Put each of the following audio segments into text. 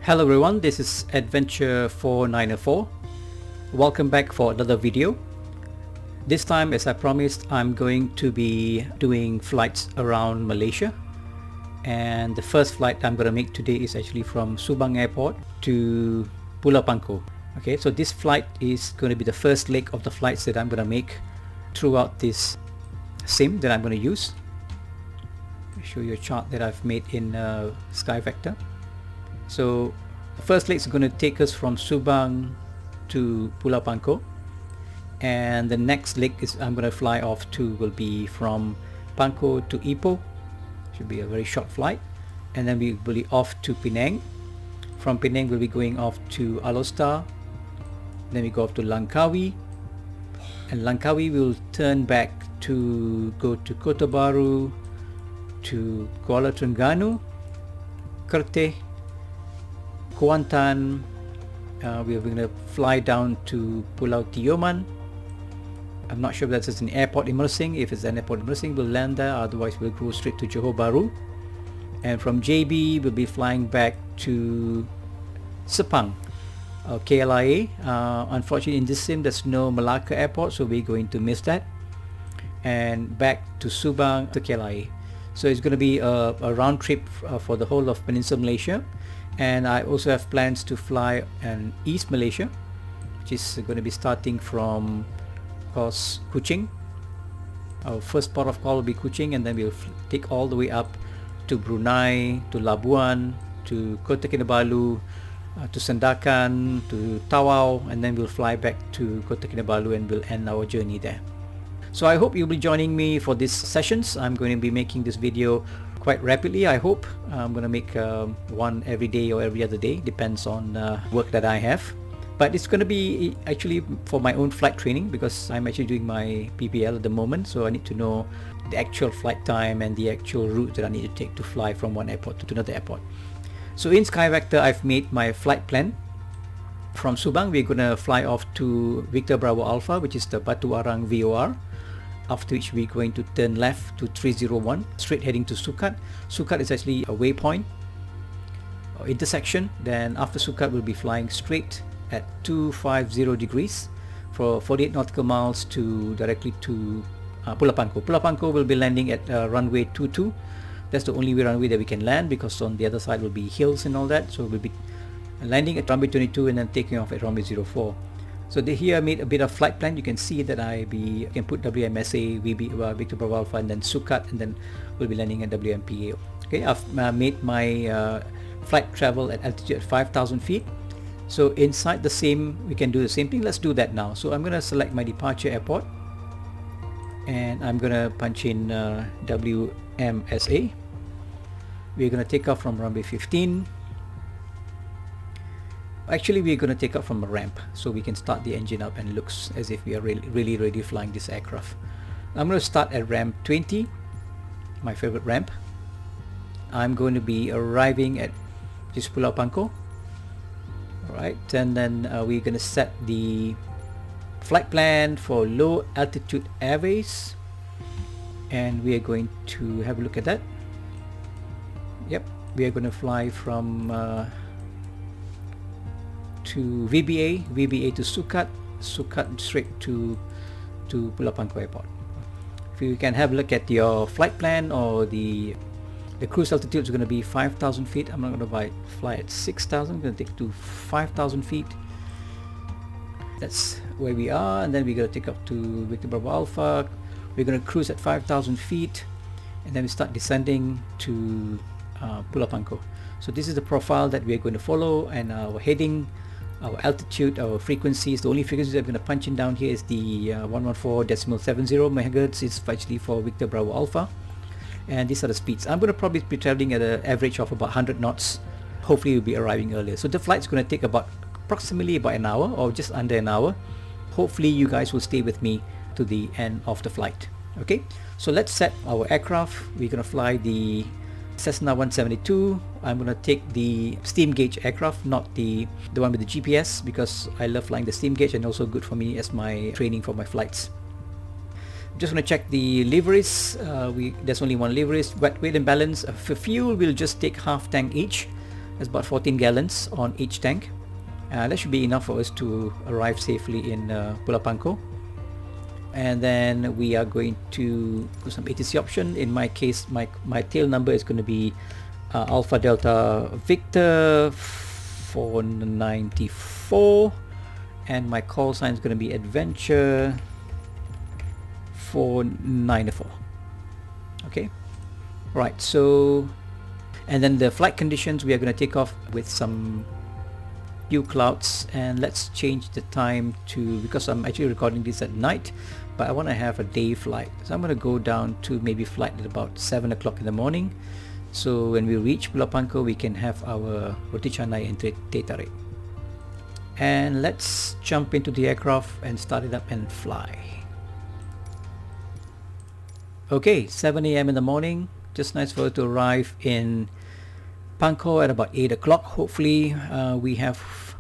Hello everyone, this is Adventure 4904. Welcome back for another video. This time, as I promised, I'm going to be doing flights around Malaysia, and the first flight I'm going to make today is actually from Subang Airport to Bulapanco. Okay, so this flight is going to be the first leg of the flights that I'm going to make throughout this sim that I'm going to use. I'll show you a chart that I've made in SkyVector. So the first leg is going to take us from Subang to Bulapanco, and the next leg is I'm going to fly off to will be from Panko to Ipoh. Should be a very short flight, and then we will be off to Penang. From Penang we'll be going off to Alostar, then we go off to Langkawi, and Langkawi will turn back to go to Kota Baru, to Kuala Terengganu, Kerteh, Kuantan. We're going to fly down to Pulau Tioman. I'm not sure if that's an airport in Mersing. If it's an airport in Mersing, we'll land there. Otherwise, we'll go straight to Johor Bahru. And from JB, we'll be flying back to Sepang, KLIA. Unfortunately, in this sim, there's no Malacca airport, so we're going to miss that. And back to Subang to KLIA. So it's going to be a round trip for the whole of Peninsular Malaysia. And I also have plans to fly in East Malaysia, which is going to be starting from, of course, Kuching. Our first port of call will be Kuching, and then we'll take all the way up to Brunei, to Labuan, to Kota Kinabalu, to Sandakan, to Tawau, and then we'll fly back to Kota Kinabalu and we'll end our journey there. So I hope you'll be joining me for these sessions. I'm going to be making this video quite rapidly, I hope. I'm going to make one every day or every other day, depends on work that I have. But it's going to be actually for my own flight training, because I'm actually doing my PPL at the moment, so I need to know the actual flight time and the actual route that I need to take to fly from one airport to another airport. So in SkyVector, I've made my flight plan. From Subang, we're going to fly off to Victor Bravo Alpha, which is the Batu Arang VOR. After which we're going to turn left to 301, straight heading to Sukat. Sukat is actually a waypoint or intersection. Then after Sukat, we'll be flying straight at 250 degrees for 48 nautical miles to directly to Bulapanco. Bulapanco will be landing at runway 22. That's the only runway that we can land, because on the other side will be hills and all that. So we'll be landing at runway 22 and then taking off at runway 04. So here I made a bit of flight plan. You can see that I can put WMSA, Victor Bravo Alpha, and then Sukat, and then we'll be landing at WMPA. Okay, I've made my flight travel at altitude at 5,000 feet. So inside the same, we can do the same thing. Let's do that now. So I'm going to select my departure airport, and I'm going to punch in WMSA. We're going to take off from runway 15. Actually, we're going to take off from a ramp, so we can start the engine up and it looks as if we are really flying this aircraft. I'm going to start at ramp 20, my favorite ramp. I'm going to be arriving at this Pulau Pangkor. Alright, and then we're going to set the flight plan for low altitude airways, and we are going to have a look at that. Yep, we are going to fly from to VBA to Sukat straight to Bulapanco Airport. If you can have a look at your flight plan, or the cruise altitude is going to be 5,000 feet. I'm not going to fly at 6,000. I'm going to take to 5,000 feet. That's where we are, and then we're going to take up to Victor Bravo Alpha. We're going to cruise at 5,000 feet, and then we start descending to Bulapanco. So this is the profile that we're going to follow, and our heading, our altitude, our frequencies. The only frequencies I'm going to punch in down here is the 114.70 megahertz. It's actually for Victor Bravo Alpha, and these are the speeds. I'm going to probably be traveling at an average of about 100 knots. Hopefully we'll be arriving earlier. So the flight's going to take approximately about an hour, or just under an hour. Hopefully you guys will stay with me to the end of the flight. Okay, so let's set our aircraft. We're going to fly the Cessna 172. I'm going to take the steam gauge aircraft, not the one with the GPS, because I love flying the steam gauge, and also good for me as my training for my flights. Just want to check the liveries. There's only one liveries. Weight and balance. For fuel, we'll just take half tank each. That's about 14 gallons on each tank. That should be enough for us to arrive safely in Bulapanco. And then we are going to do some ATC option. In my case, my tail number is going to be Alpha Delta Victor 494, and my call sign is going to be Adventure 494. Okay, right, so and then the flight conditions, we are going to take off with some few clouds, and let's change the time to, because I'm actually recording this at night, but I want to have a day flight, so I'm going to go down to maybe flight at about 7 o'clock in the morning, so when we reach Bulapanco we can have our roti canai and teh tarik. And let's jump into the aircraft and start it up and fly. Okay, 7 a.m. in the morning, just nice for us to arrive in Pangkor at about 8 o'clock. Hopefully we have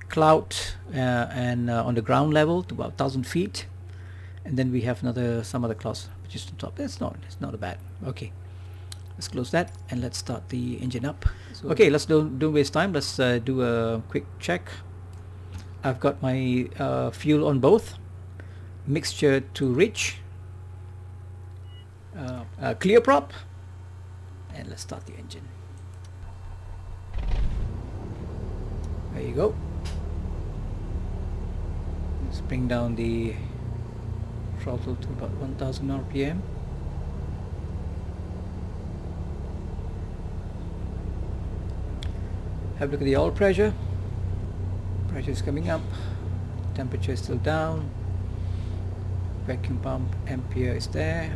cloud and on the ground level to about 1,000 feet, and then we have some other clouds which is on top. It's not bad. Okay, let's close that and let's start the engine up. So, okay, let's don't waste time. Let's do a quick check. I've got my fuel on both, mixture to rich, clear prop, and let's start the engine. There you go. Let's bring down the throttle to about 1000 RPM. Have a look at the oil pressure. Pressure is coming up. Temperature is still down. Vacuum pump ampere is there.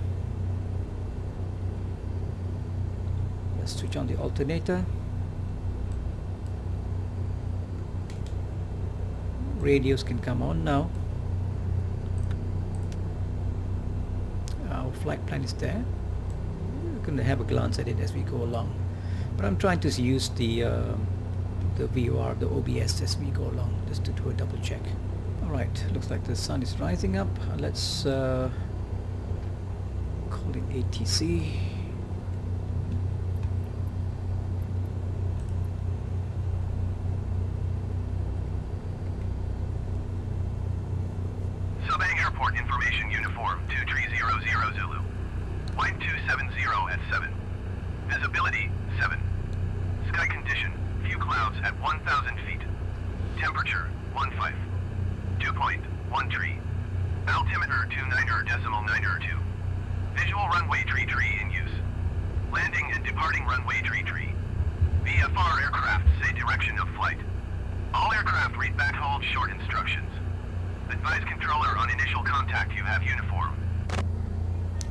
Let's switch on the alternator. Radios can come on now. Our flight plan is there. We're going to have a glance at it as we go along, but I'm trying to use the VOR, the OBS, as we go along, just to do a double check. Alright, looks like the sun is rising up. Let's call it ATC. Subang Airport information uniform 2300 Zulu. Wind 270 at 7. Visibility 7. Sky condition, few clouds at 1,000 feet. Temperature 15. Dew point 13. Altimeter 29.902. Visual runway tree in use. Landing and departing runway tree. VFR aircraft say direction of flight. All aircraft read back hold short instructions. Advise controller on initial contact you have uniform.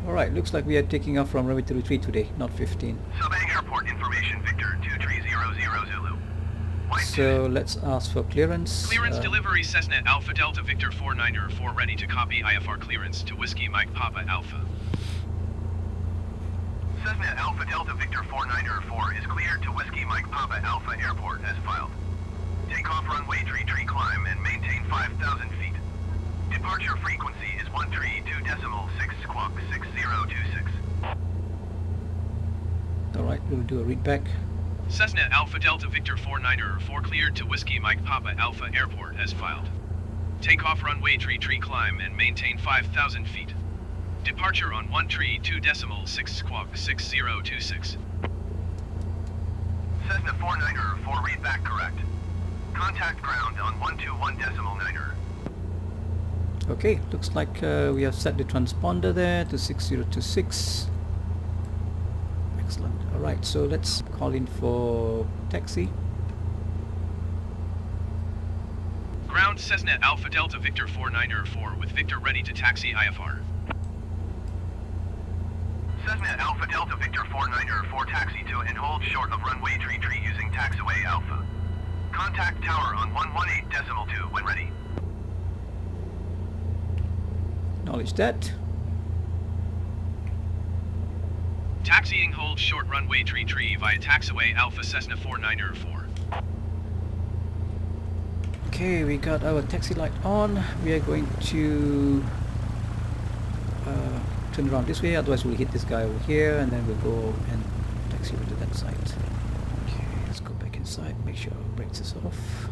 Alright, looks like we are taking off from runway 33 today, not 15. Subang Airport information Victor 2300 Zulu. So let's ask for clearance. Clearance delivery Cessna Alpha Delta Victor 494 ready to copy IFR clearance to Whiskey Mike Papa Alpha. Cessna Alpha Delta Victor 494 is cleared to Whiskey Mike Papa Alpha Airport as filed. Take off runway tree climb and maintain 5,000 feet. Departure frequency is 132.6 squawk 6026. Alright, we'll do a read back. Cessna Alpha Delta Victor 494 cleared to Whiskey Mike Papa Alpha Airport as filed. Take off runway tree climb and maintain 5,000 feet. Departure on 132.6 squawk 6026. Cessna 494 read back correct. Contact ground on 121.9. Okay, looks like we have set the transponder there to 6026. Excellent. Alright, so let's call in for taxi. Ground Cessna Alpha Delta Victor 494 with Victor ready to taxi IFR. Cessna Alpha Delta Victor 494 taxi to and hold short of runway tree using taxiway Alpha. Contact tower on 118.2 when ready. Acknowledge that. Taxiing hold short runway tree via taxiway Alpha Cessna 494. Okay, we got our taxi light on. We are going to turn around this way, otherwise we'll hit this guy over here, and then we'll go and taxi over to that side. Okay, let's go back inside. outside, make sure brakes is off.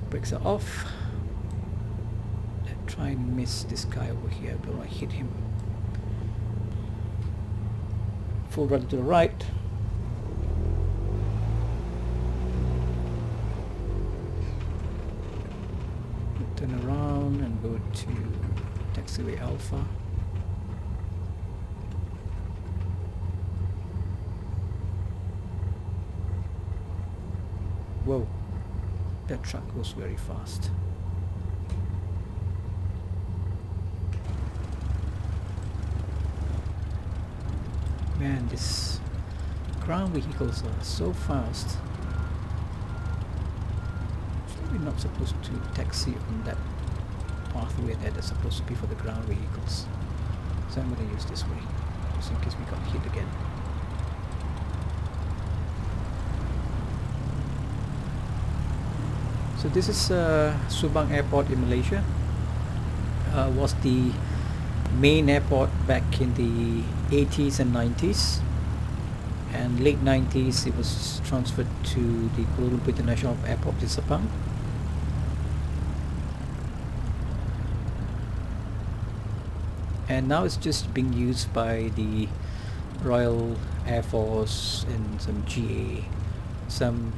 Brakes are off. Let's try and miss this guy over here. Don't want to hit him. Full rudder to the right. Turn around and go to taxiway Alpha. Whoa, that truck goes very fast. Man, these ground vehicles are so fast. We're not supposed to taxi on that pathway that is supposed to be for the ground vehicles. So I'm going to use this way, just in case we got hit again. So this is Subang Airport in Malaysia. Was the main airport back in the 80s and 90s. And late 90s it was transferred to the Kuala Lumpur International Airport in Sepang. And now it's just being used by the Royal Air Force and some GA, some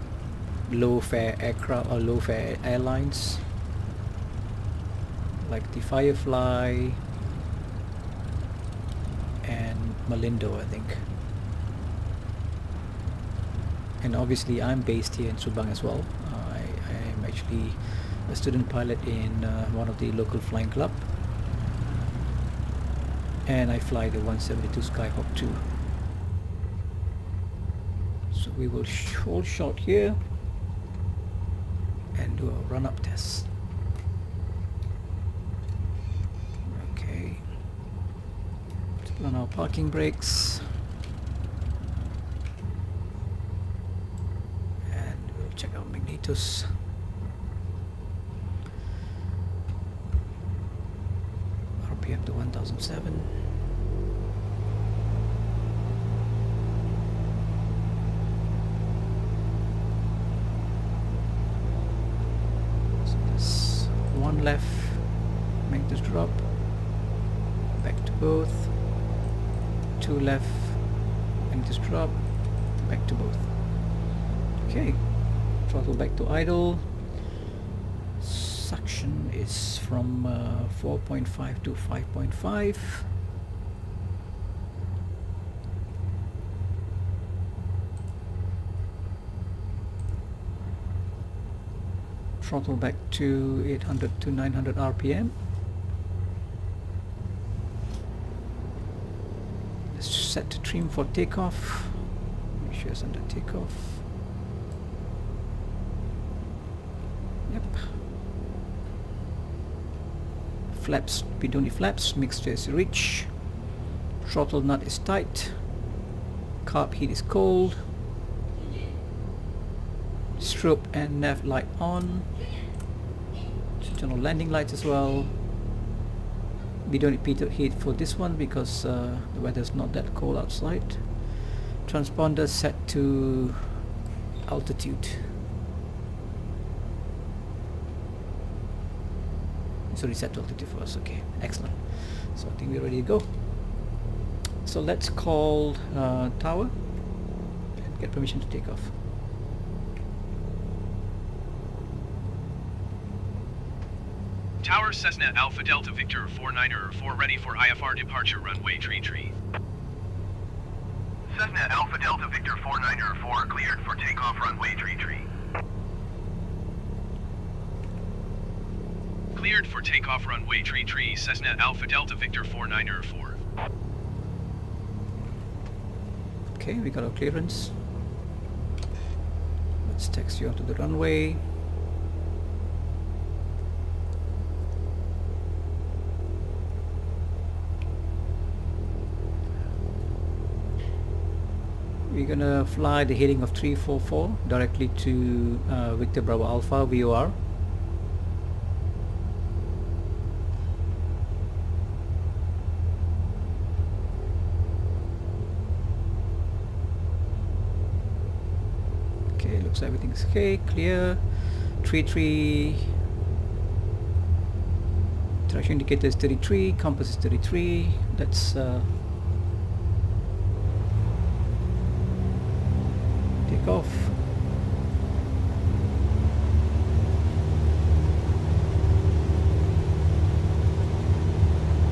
low fare aircraft or low fare airlines like the Firefly and Malindo, I think. And obviously I'm based here in Subang as well. I am actually a student pilot in one of the local flying club, and I fly the 172 Skyhawk 2. So we will hold short here and do a run-up test. Okay, let's put on our parking brakes and we'll check our magnetos. RPM to 1007. One left, make this drop, back to both, two left, make this drop, back to both. Okay, throttle back to idle. Suction is from 4.5 to 5.5. Throttle back to 800 to 900 RPM. Let's set to trim for takeoff. Make sure it's under takeoff. Yep. Flaps, bidoni flaps, mixture is rich. Throttle nut is tight. Carb heat is cold. Strobe and nav light on. Turn on landing lights as well. We don't need heat for this one because the weather's not that cold outside. Transponder set to altitude. It's already set to altitude for us. Okay, excellent. So I think we're ready to go. So let's call tower and get permission to take off. Tower Cessna Alpha Delta Victor 49er 4 ready for IFR departure runway tree. Cessna Alpha Delta Victor 49er 4 cleared for takeoff runway tree. Cleared for takeoff runway tree Cessna Alpha Delta Victor 49er 4. Okay, we got our clearance. Let's taxi onto the runway. We're gonna fly the heading of 344 directly to Victor Bravo Alpha VOR. looks like everything's okay. Clear. 33. Traction indicator is 33. Compass is 33. Let's take off.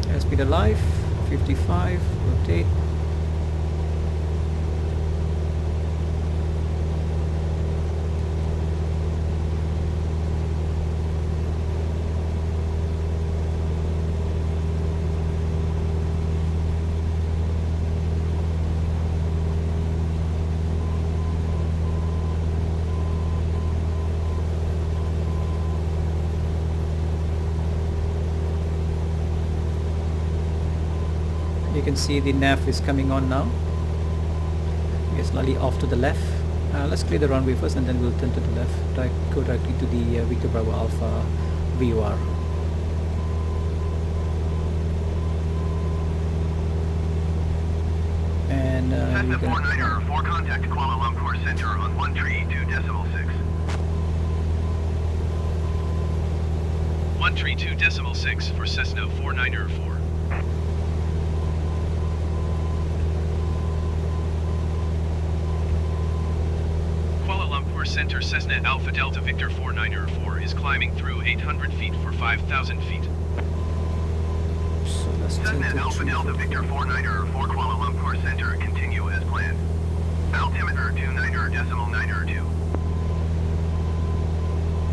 Airspeed alive. 55. Rotate. You can see the nav is coming on now. We are slightly off to the left. Let's clear the runway first and then we'll turn to the left. Go directly to the Victor Bravo Alpha VOR. And Cessna 49er, 4 contact Kuala Lumpur Center on 132.6. 132.6 for Cessna 49er 4. Kuala Lumpur Center Cessna Alpha Delta Victor 49er 4 is climbing through 800 feet for 5,000 feet. So let's Cessna turn Alpha to Delta Victor 49er 4 Kuala Lumpur Center continue as planned. Altimeter 29.92.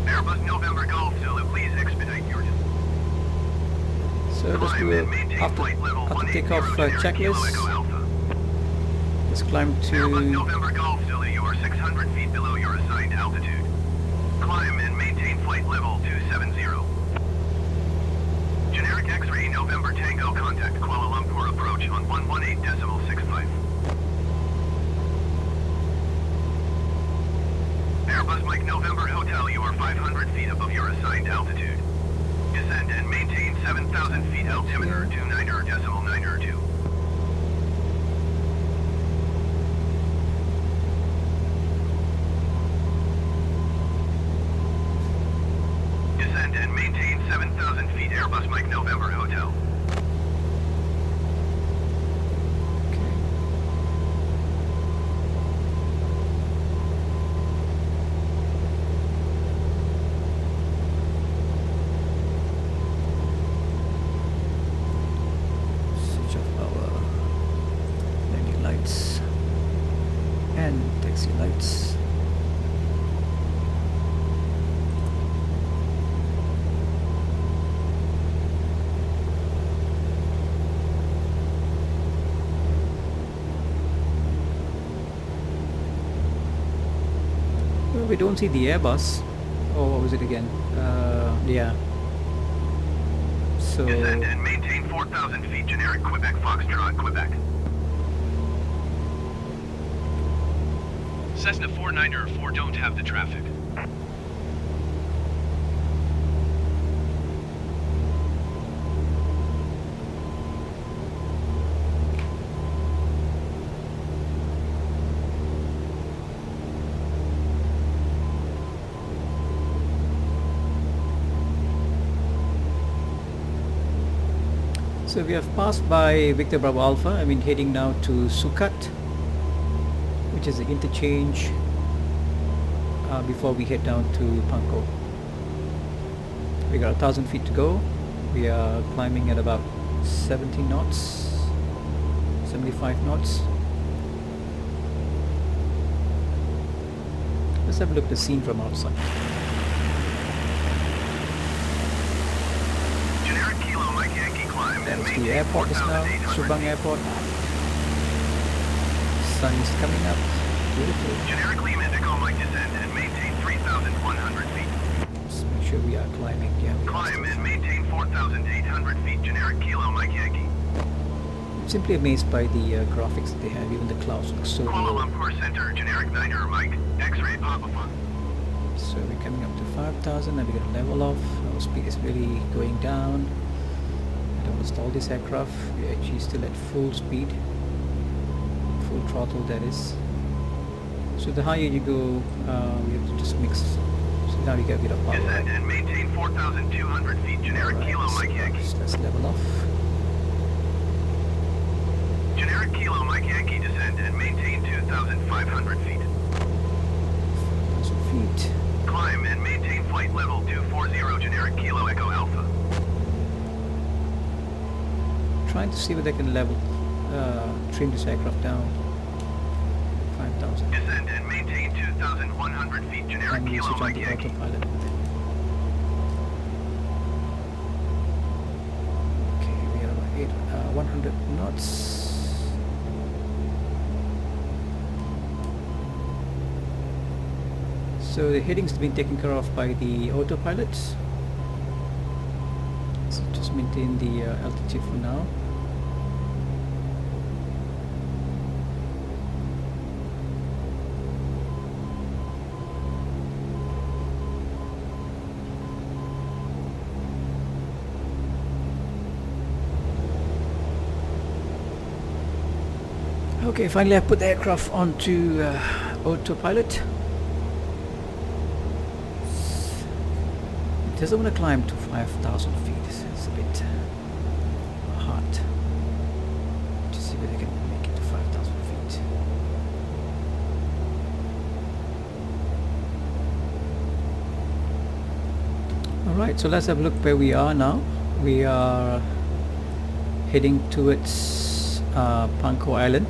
Airbus November Golf Zulu, please expedite your So let's do a after takeoff checklist. Let's climb Airbus to November Golf Zulu, you are 600 feet below your assigned altitude. Climb and maintain flight level 270. Generic X-ray November Tango contact Kuala Lumpur approach on 118.65. Airbus Mike November Hotel, you are 500 feet above your assigned altitude. Descend and maintain 7,000 feet altimeter 29.92. Descend and maintain 7,000 feet Airbus Mike November Hotel. switch off our landing lights and taxi lights. Well, we don't see the Airbus. Oh, what was it again? Yeah. So Descend and maintain 4,000 feet generic Quebec Foxtrot Quebec. Cessna 49er 4 don't have the traffic. So we have passed by Victor Bravo Alpha. I mean, heading now to Sukat, which is the interchange before we head down to Pangkor. We got 1,000 feet to go. We are climbing at about 70 knots, 75 knots. Let's have a look at the scene from outside. Generic Kilo Mike Yankee climb and That's the maintain airport just now, 4,800 Subang feet. Airport. Sun is coming up. Beautiful. Generic Lima Indigo Mike descend and maintain 3,100 feet. Let's make sure we are climbing. Yeah, we are Climb still and maintain 4,800 feet. Generic Kilo Mike Yankee. I'm simply amazed by the graphics that they have. Even the clouds look so Kuala low. Lumpur Center. Generic Niner Mike. X-ray Papa Fun. So we're coming up to 5,000 and we're going to level off. Our speed is really going down. I don't want to stall this aircraft. We're actually still at full speed. Full throttle, that is. So the higher you go, we have to just mix. So now we get a bit of power. Descend and maintain 4,200 feet. Generic Kilo Mike Yankee. So let's level off. Generic Kilo Mike Yankee, descend and maintain 2,500 feet. 1,000 feet. Climb and maintain flight level 240 Generic Kilo Echo Alpha. Trying to see whether I can level, trim this aircraft down. 5,000. Descend and maintain 2,100 feet. Generic And we'll Kilo switch on Mike the Yankee. autopilot. Okay, we are about 100 knots. So the heading's been taken care of by the autopilot. So just maintain the altitude for now. Okay, finally I put the aircraft onto autopilot. It doesn't want to climb to 5,000 feet. It's a bit hard. To see whether I can make it to 5,000 feet. Alright, so let's have a look where we are now. We are heading towards Pangkor Island.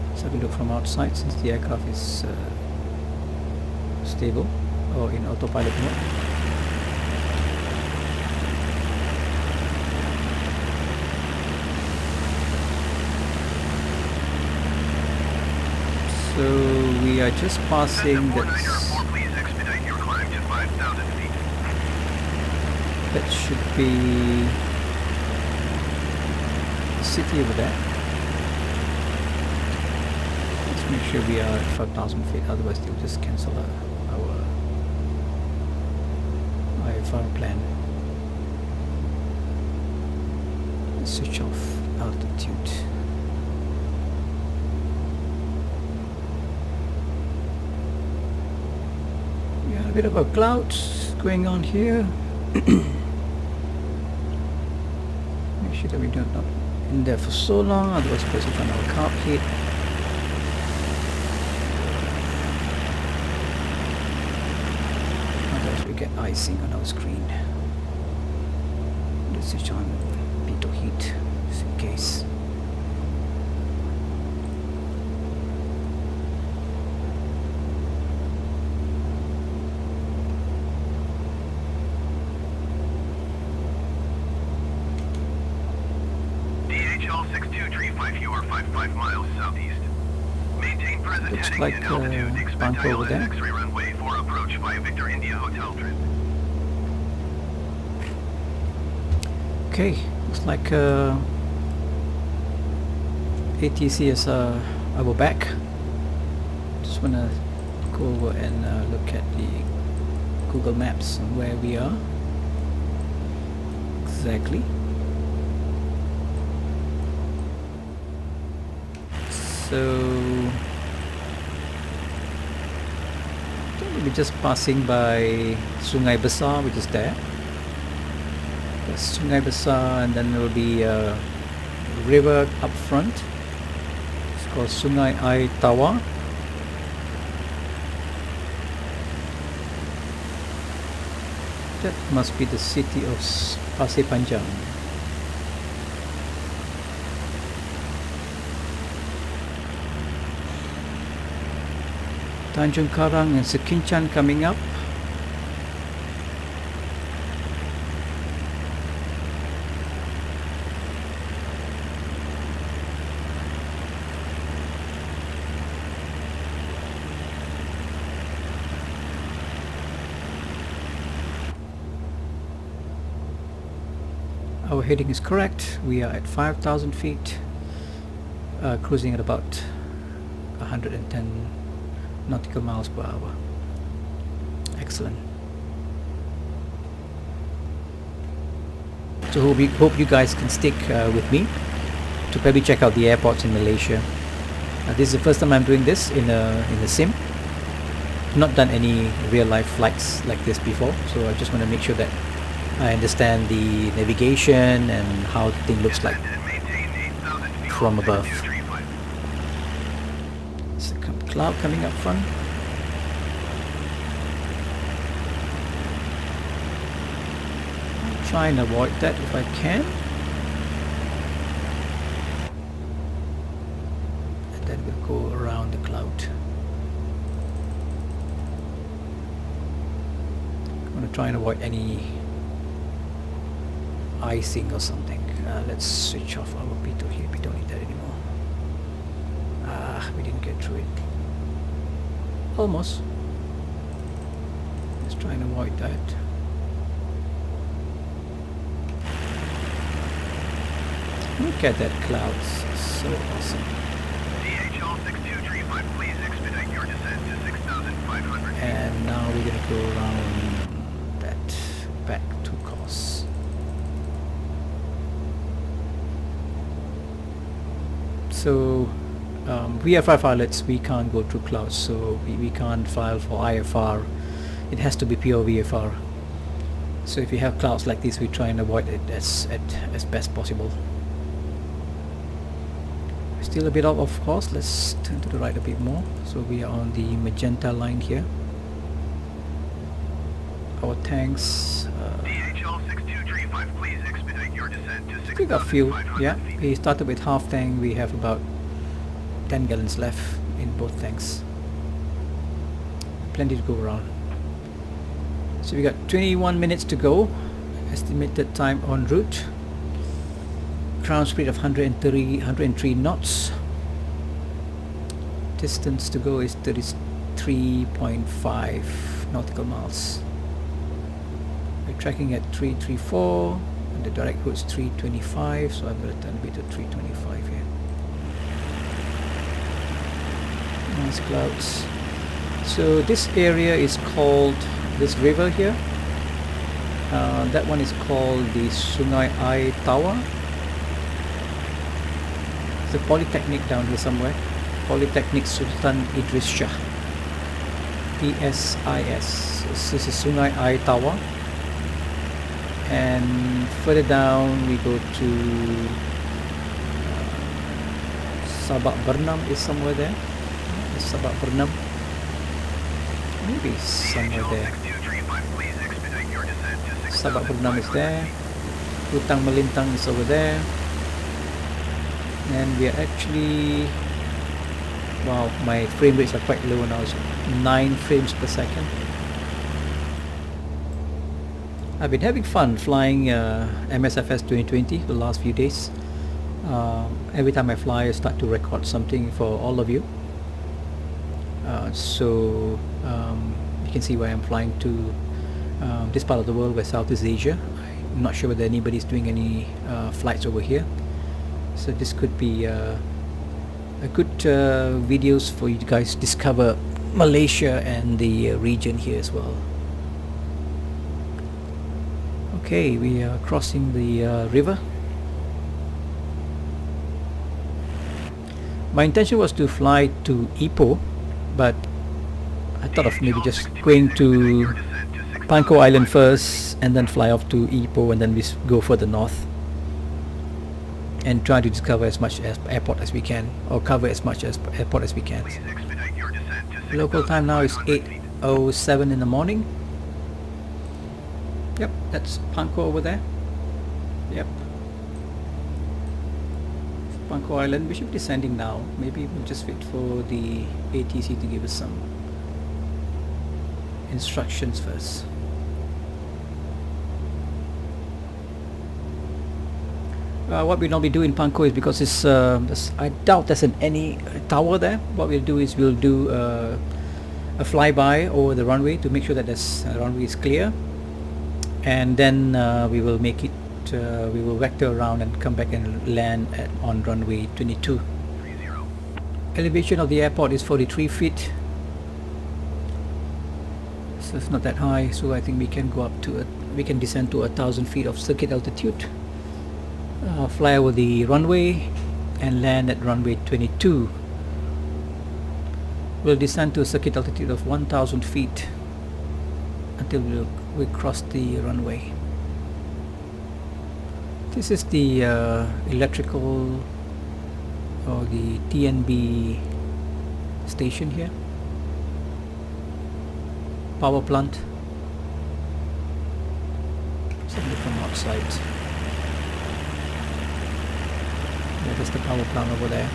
Let's have a look from outside since the aircraft is stable or in autopilot mode. So we are just passing Cessna that. 4904, please expedite your climb to 5,000 feet. That should be the city over there. Let's make sure we are at 5,000 feet, otherwise they'll just cancel our IFR plan. Switch off altitude. Yeah, a bit of a cloud going on here. Make sure that we don't not in there for so long, otherwise we'll switch on our carb heat. Otherwise we get icing on our screen. Let's switch on pitot heat just in case. DHL 6235, you are 55 miles southeast. Maintain present Looks heading like, and altitude. Expect Bangkok over ILS there. X-ray runway for approach via Victor India Hotel trip. Okay, looks like ATC is our back. Just wanna go over and look at the Google Maps on where we are exactly. So we're just passing by Sungai Besar, which is there. That's Sungai Besar, and then there will be a river up front. It's called Sungai Air Tawar. That must be the city of Pasir Panjang. Tanjung Karang and Sekinchan coming up. Our heading is correct. We are at 5,000 feet, cruising at about 110 nautical miles per hour. Excellent. So hope you guys can stick with me to probably check out the airports in Malaysia. This is the first time I'm doing this in a sim. Not done any real life flights like this before, so I just want to make sure that I understand the navigation and how the thing looks like from above. There's a cloud coming up front. I'll try and avoid that if I can. And then we'll go around the cloud. I'm going to try and avoid any icing or something. Let's switch off our P2 here. We don't need that anymore. We didn't get through it. Almost. Let's try and avoid that. Look at that cloud. So awesome. DHL 6235, please expedite your descent to 6,500 feet. And now we're going to go around that back to course. So VFR pilots, we can't go through clouds, so we can't file for IFR. It has to be pure VFR. So if you have clouds like this, we try and avoid it as best possible. Still a bit off course. Let's turn to the right a bit more. So we are on the magenta line here. Our tanks. DHL 6235, please expedite your descent to We got fuel. 6,500 Yeah, feet. we started with half tank. We have about 10 gallons left in both tanks. Plenty to go around. So we got 21 minutes to go. Estimated time en route. Ground speed of 103 knots. Distance to go is 33.5 nautical miles. We're tracking at 334 and the direct route is 325, so I'm going to turn a bit to 325 here. Nice clouds. So this area is called, this river here, that one is called the Sungai Air Tower. There's a polytechnic down here somewhere. Polytechnic Sultan Idris Shah. PSIS. This is Sungai Air Tower. And further down we go to Sabak Bernam is somewhere there. Sabak Bernam. Maybe somewhere there. Sabak Bernam is there. Hutang Melintang is over there. And we are actually, wow, my frame rates are quite low now, so 9 frames per second. I've been having fun flying MSFS 2020 the last few days. Every time I fly, I start to record something for all of you. So you can see why I'm flying to this part of the world, where Southeast Asia. I'm not sure whether anybody's doing any flights over here. So this could be a good videos for you guys to discover Malaysia and the region here as well. Okay, we are crossing the river. My intention was to fly to Ipoh, but I thought of maybe just going to Pangkor Island first and then fly off to Ipoh and then we go further north and try to discover as much as airport as we can, or cover as much as airport as we can. Local time now is 8:07 in the morning. Yep, that's Pangkor over there. Yep, Pangkor Island. We should be descending now. Maybe we'll just wait for the ATC to give us some instructions first. What we normally do in Pangkor is, because it's I doubt there's any tower there, what we'll do is we'll do a flyby over the runway to make sure that this runway is clear, and then we will make it we will vector around and come back and land on runway 22. Elevation of the airport is 43 feet, so it's not that high, so I think we can go up to we can descend to 1,000 feet of circuit altitude. Fly over the runway and land at runway 22 We'll descend to a circuit altitude of 1,000 feet until we cross the runway. This is the electrical or the TNB station here. Power plant. Something from outside. Yeah, there's the power plant over there.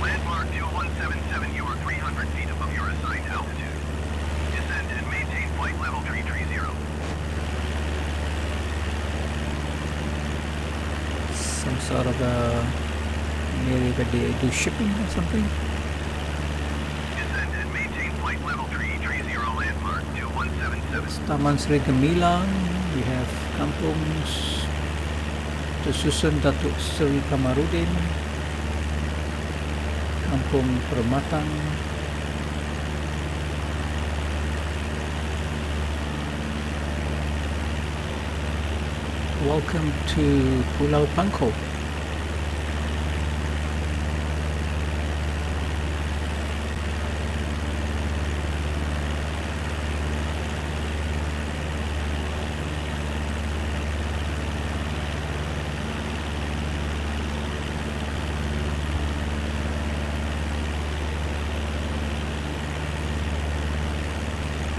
Landmark 2177, you are 300 feet above your assigned altitude. Descend and maintain flight level 330. Some sort of a area where they do shipping or something. Descend and maintain flight level 330, landmark 2177. Taman Sri Gemilang, we have Kampungs, Susun Datuk Seri Kamarudin, Kampung Permatan, welcome to Pulau Pangkor.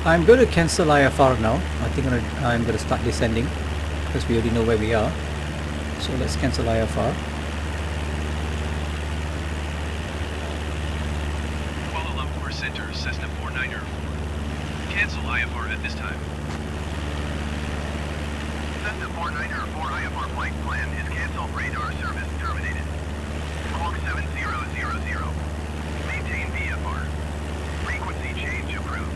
I'm going to cancel IFR now. I think I'm going to start descending because we already know where we are. So let's cancel IFR. Kuala Lumpur Center, Cessna 49er. Cancel IFR at this time. Cessna 49er 4 IFR flight plan is canceled. Radar service terminated. Squawk 7000. Maintain VFR. Frequency change approved.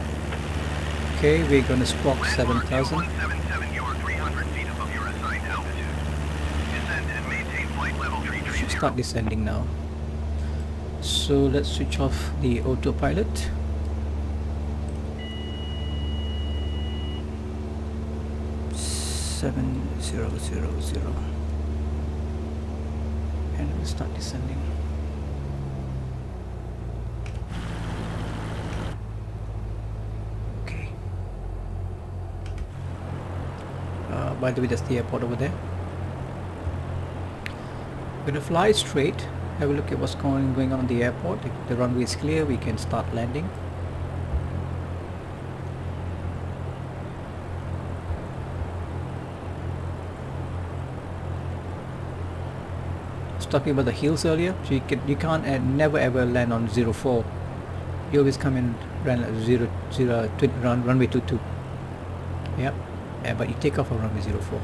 Okay, we're going to squawk 7,000. 177, you are 300 feet above your assigned altitude. Descend and maintain flight level 330. Should start descending now. So let's switch off the autopilot. Seven zero zero zero, and we'll start descending. Okay. By the way, that's the airport over there. We're gonna fly straight. Have a look at what's going on the airport. If the runway is clear, we can start landing. I was talking about the hills earlier. So you can't never ever land on 04. You always come in runway 22. Yep. Yeah, but you take off on runway 04.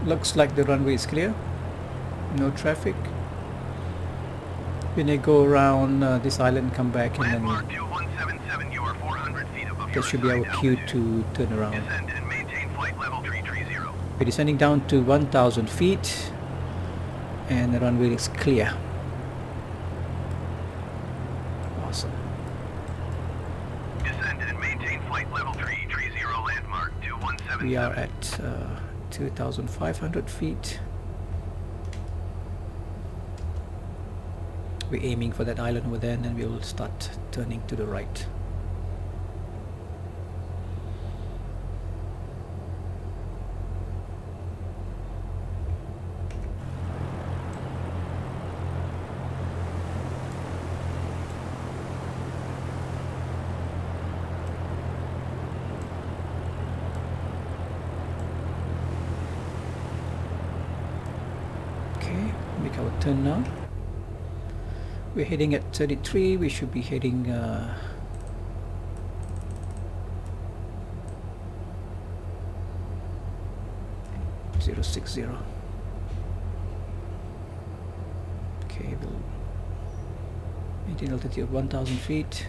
Looks like the runway is clear. No traffic. When they go around this island, come back, and then Landmark 2177, you are 400 feet above that your should be our assigned cue altitude. to turn around. Descend and maintain flight level 330. We're descending down to 1,000 feet, and the runway is clear. Awesome. Descend and maintain flight level 330, landmark 2177. We are at 2,500 feet. We're aiming for that island over there, and then we will start turning to the right. Okay, make our turn now. We're heading at 33. We should be heading 060. Okay, we'll maintain altitude of 1,000 feet.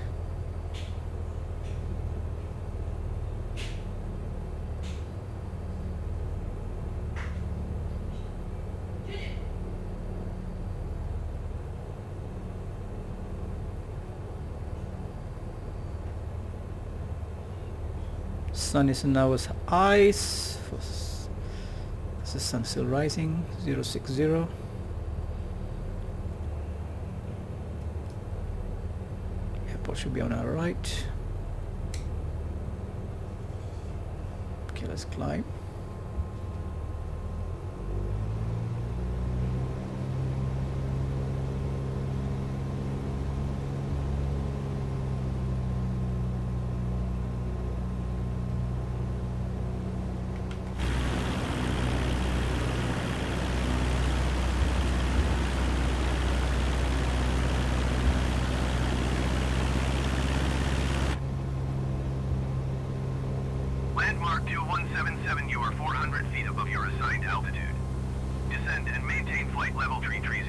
Sun is in our eyes. Is the sun still rising? 060. Airport should be on our right. Okay, let's climb. Landmark 2177, you are 400 feet above your assigned altitude. Descend and maintain flight level 330.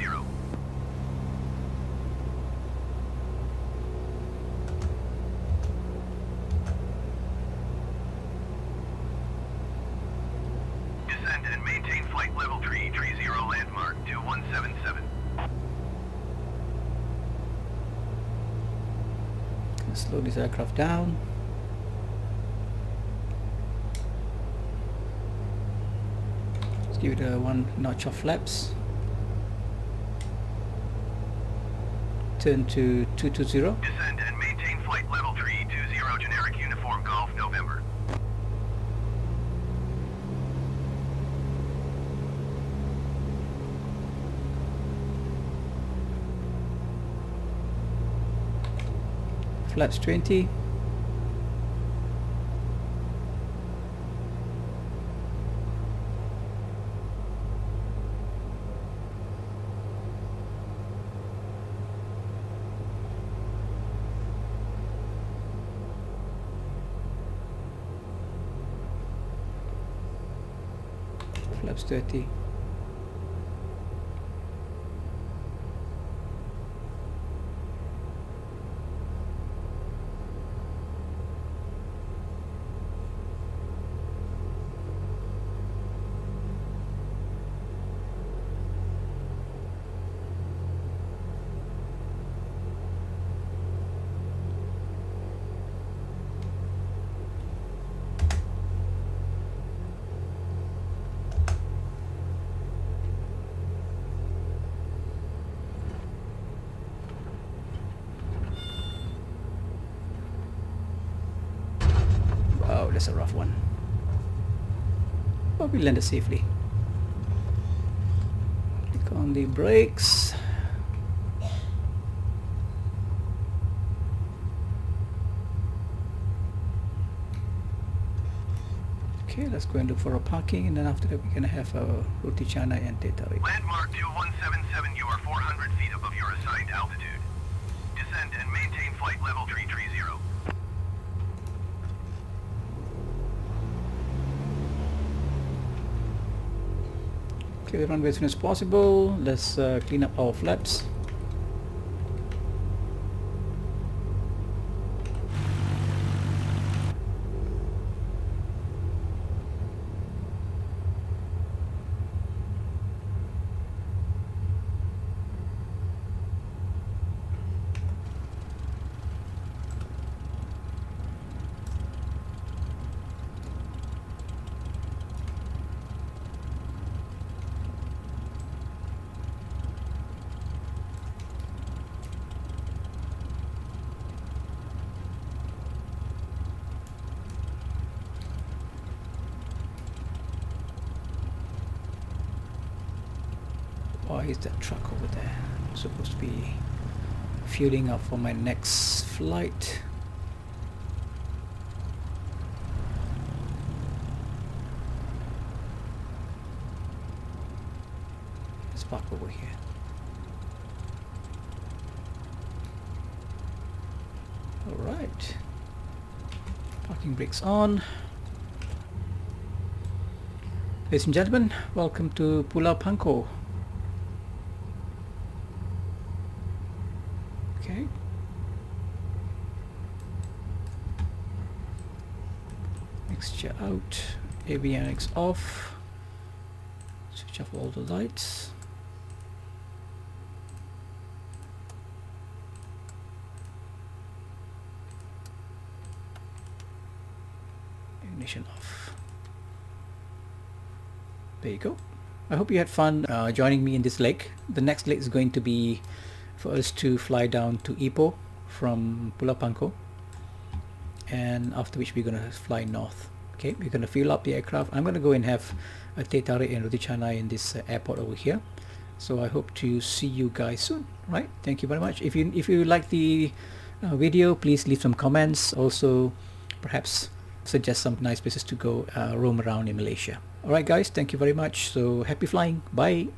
Descend and maintain flight level 330, landmark 2177. Slow this aircraft down. Let's give it a 1 notch of flaps. Turn to 220. Descend and maintain flight level 320, generic uniform Golf November. Flaps 20. Flaps 30. Oh, that's a rough one. But we landed safely. Click on the brakes. Okay, let's go and look for a parking, and then after that we're gonna have a roti canai and teh tarik. Landmark 2177, you are 400 feet above your assigned altitude. Descend and maintain flight level 330. Clear the runway as soon as possible. Let's clean up our flaps. Why is that truck over there? I'm supposed to be fueling up for my next flight. Let's park over here. Alright. Parking brakes on. Ladies and gentlemen, welcome to Pulau Pangkor. Okay. Mixture out, avionics off, switch off all the lights. Ignition off. There you go. I hope you had fun joining me in this leg. The next leg is going to be for us to fly down to Ipoh from Pulau Pangkor, and after which we're going to fly north. Okay, we're going to fill up the aircraft. I'm going to go and have a teh tarik and roti canai in this airport over here. So I hope to see you guys soon. Right, thank you very much. If you like the video, please leave some comments. Also, perhaps suggest some nice places to go roam around in Malaysia. Alright guys, thank you very much. So happy flying. Bye.